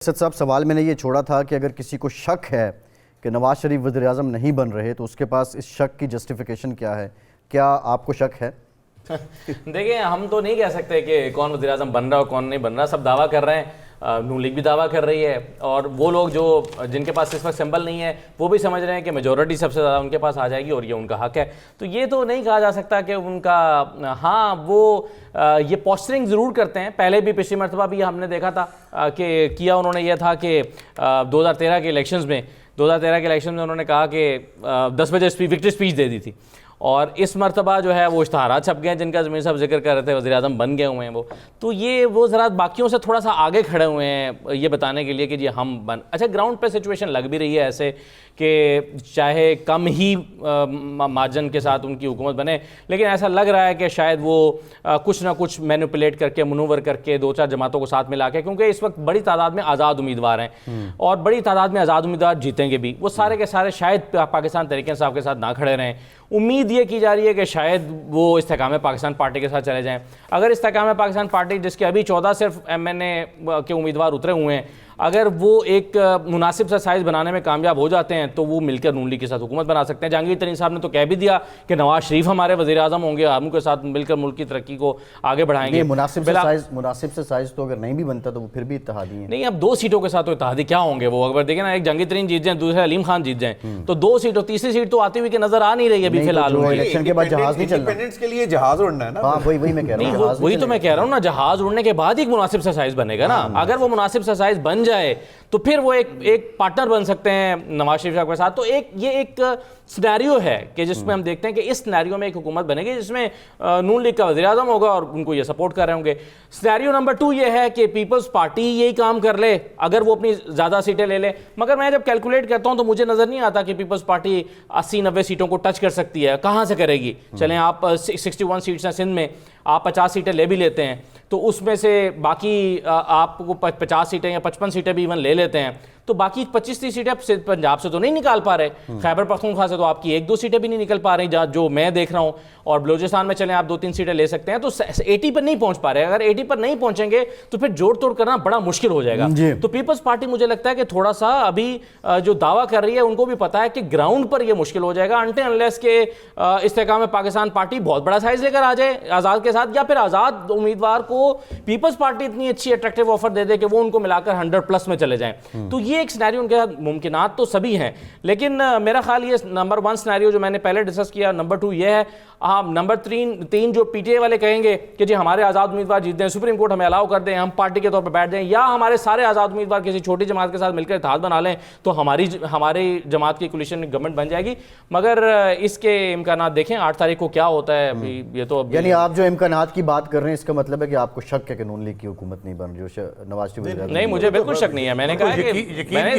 اسد صاحب، سوال میں نے یہ چھوڑا تھا کہ اگر کسی کو شک ہے کہ نواز شریف وزیر اعظم نہیں بن رہے تو اس کے پاس اس شک کی جسٹیفیکیشن کیا ہے؟ کیا آپ کو شک ہے؟ دیکھیں، ہم تو نہیں کہہ سکتے کہ کون وزیر اعظم بن رہا اور کون نہیں بن رہا. سب دعویٰ کر رہے ہیں، نون لیگ بھی دعویٰ کر رہی ہے، اور وہ لوگ جن کے پاس اس وقت سمبل نہیں ہے وہ بھی سمجھ رہے ہیں کہ میجورٹی سب سے زیادہ ان کے پاس آ جائے گی اور یہ ان کا حق ہے. تو یہ تو نہیں کہا جا سکتا کہ ان کا، ہاں وہ یہ پوسچرنگ ضرور کرتے ہیں. پہلے بھی پچھلی مرتبہ بھی ہم نے دیکھا تھا کہ کیا انہوں نے یہ تھا کہ 2013 کے الیکشنز میں انہوں نے کہا کہ 10 بجے وکٹری اسپیچ دے دی تھی، اور اس مرتبہ جو ہے وہ اشتہارات چھپ گئے ہیں جن کا زمین صاحب ذکر کر رہے تھے، وزیر اعظم بن گئے ہوئے ہیں وہ. تو یہ وہ ذرا باقیوں سے تھوڑا سا آگے کھڑے ہوئے ہیں یہ بتانے کے لیے کہ جی ہم اچھا گراؤنڈ پہ سچویشن لگ بھی رہی ہے ایسے کہ چاہے کم ہی مارجن کے ساتھ ان کی حکومت بنے، لیکن ایسا لگ رہا ہے کہ شاید وہ کچھ نہ کچھ مینوپولیٹ کر کے، منور کر کے 2-4 جماعتوں کو ساتھ ملا کے، کیونکہ اس وقت بڑی تعداد میں آزاد امیدوار ہیں اور بڑی تعداد میں آزاد امیدوار جیتیں گے بھی، وہ سارے کے سارے شاید پاکستان تحریک انصاف کے ساتھ نہ کھڑے رہیں. امید یہ کی جا رہی ہے کہ شاید وہ استحکام پاکستان پارٹی کے ساتھ چلے جائیں. اگر استحکام پاکستان پارٹی، جس کے ابھی 14 صرف MNA کے امیدوار اترے ہوئے ہیں، اگر وہ ایک مناسب سا سائز بنانے میں کامیاب ہو جاتے ہیں تو وہ مل کر نون لیگ کے ساتھ حکومت بنا سکتے ہیں. جہانگیر ترین صاحب نے تو کہہ بھی دیا کہ نواز شریف ہمارے وزیر اعظم ہوں گے، ہم کے ساتھ مل کر ملک کی ترقی کو آگے بڑھائیں گے. مناسب سے سائز تو اگر نہیں بھی بنتا تو وہ پھر بھی اتحادی ہیں. نہیں، اب 2 سیٹوں کے ساتھ تو اتحادی کیا ہوں گے وہ؟ اگر دیکھیں نا، ایک جہانگیر ترین جیت جائیں، دوسرے علیم خان جیت جائیں، تو 2 سیٹوں، تیسری سیٹ تو آتی ہوئی کہ نظر آ نہیں رہی ابھی فی الحال. الیکشن کے بعد جہاز نہیں چلنا، انڈیپینڈنس کے لیے جہاز اڑنا ہے نا. ہاں وہی میں کہہ رہا ہوں، وہی تو میں کہہ رہا ہوں نا، جہاز اڑنے کے بعد ایک مناسب سا سائز بنے گا نا. اگر وہ مناسب سا سائز بن جائے تو پھر وہ ایک پارٹنر بن سکتے ہیں نواز شریف صاحب کے ساتھ. تو یہ ایک سینیریو ہے کہ جس میں ہم دیکھتے ہیں کہ اس سینیریو میں ایک حکومت بنے گی جس میں نون لیگ کا وزیر اعظم ہوگا اور ان کو یہ سپورٹ کر رہے ہوں گے. سینیریو نمبر 2 یہ ہے کہ پیپلز پارٹی یہی کام کر لے اگر وہ اپنی زیادہ سیٹیں لے لے. مگر میں جب کیلکولیٹ کرتا ہوں تو مجھے نظر نہیں آتا کہ پیپلز پارٹی 80-90 سیٹوں کو ٹچ کر سکتی ہے. کہاں سے کرے گی؟ چلیں آپ 61 سیٹس ہیں سندھ میں، آپ 50 سیٹیں لے بھی لیتے ہیں تو اس میں سے باقی آپ کو 50 سیٹیں یا 55 سیٹیں بھی ایون لے لیتے ہیں، تو باقی 25-30 سیٹیں پنجاب سے تو نہیں نکال پا رہے، خیبر پختونخوا سے تو آپ کی 1-2 سیٹیں بھی نہیں نکل پا رہی جو میں دیکھ رہا ہوں، اور بلوچستان میں چلیں آپ 2-3 سیٹیں لے سکتے ہیں. تو 80 پر نہیں پہنچ پا رہے. اگر 80 پر نہیں پہنچیں گے تو پھر جوڑ توڑ کرنا بڑا مشکل ہو جائے گا. تو پیپلز پارٹی مجھے لگتا ہے کہ تھوڑا سا ابھی جو دعویٰ کر رہی ہے ان کو بھی پتا ہے کہ گراؤنڈ پر یہ مشکل ہو جائے گا انٹل انلیس کہ استحکام پاکستان پارٹی بہت بڑا سائز لے کر آ جائے آزاد کے ساتھ، یا پھر آزاد امیدوار کو پیپلز پارٹی اتنی اچھی اٹریکٹیو آفر دے دے کہ وہ ان کو ملا کر 100+ میں چلے جائیں. تو یہ ایک سینیریو ان کے ساتھ ممکنات تو سبھی ہیں، لیکن میرا خیال یہ نمبر 1 سینیریو جو میں نے پہلے ڈسکس کیا. نمبر 2 یہ ہے، نمبر 3 جو PTI والے کہیں گے کہ جی ہمارے آزاد امیدوار جیت دیں، سپریم کورٹ ہمیں الاؤ کر دیں، ہم پارٹی کے طور پر بیٹھ جائیں، یا ہمارے سارے آزاد امیدوار کسی چھوٹی جماعت کے ساتھ مل کر اتحاد بنا لیں تو ہماری جماعت کی کولیشن گورنمنٹ بن جائے گی. مگر اس کے امکانات دیکھیں 8 تاریخ کو کیا ہوتا ہے. یہ تو یعنی آپ جو امکانات کی بات کر رہے ہیں اس کا مطلب ہے کہ آپ کو شک ہے کہ نون لیگ کی حکومت نہیں بن رہی، نواز شریف؟ نہیں، مجھے بالکل شک نہیں ہے. میں نے کہا کہ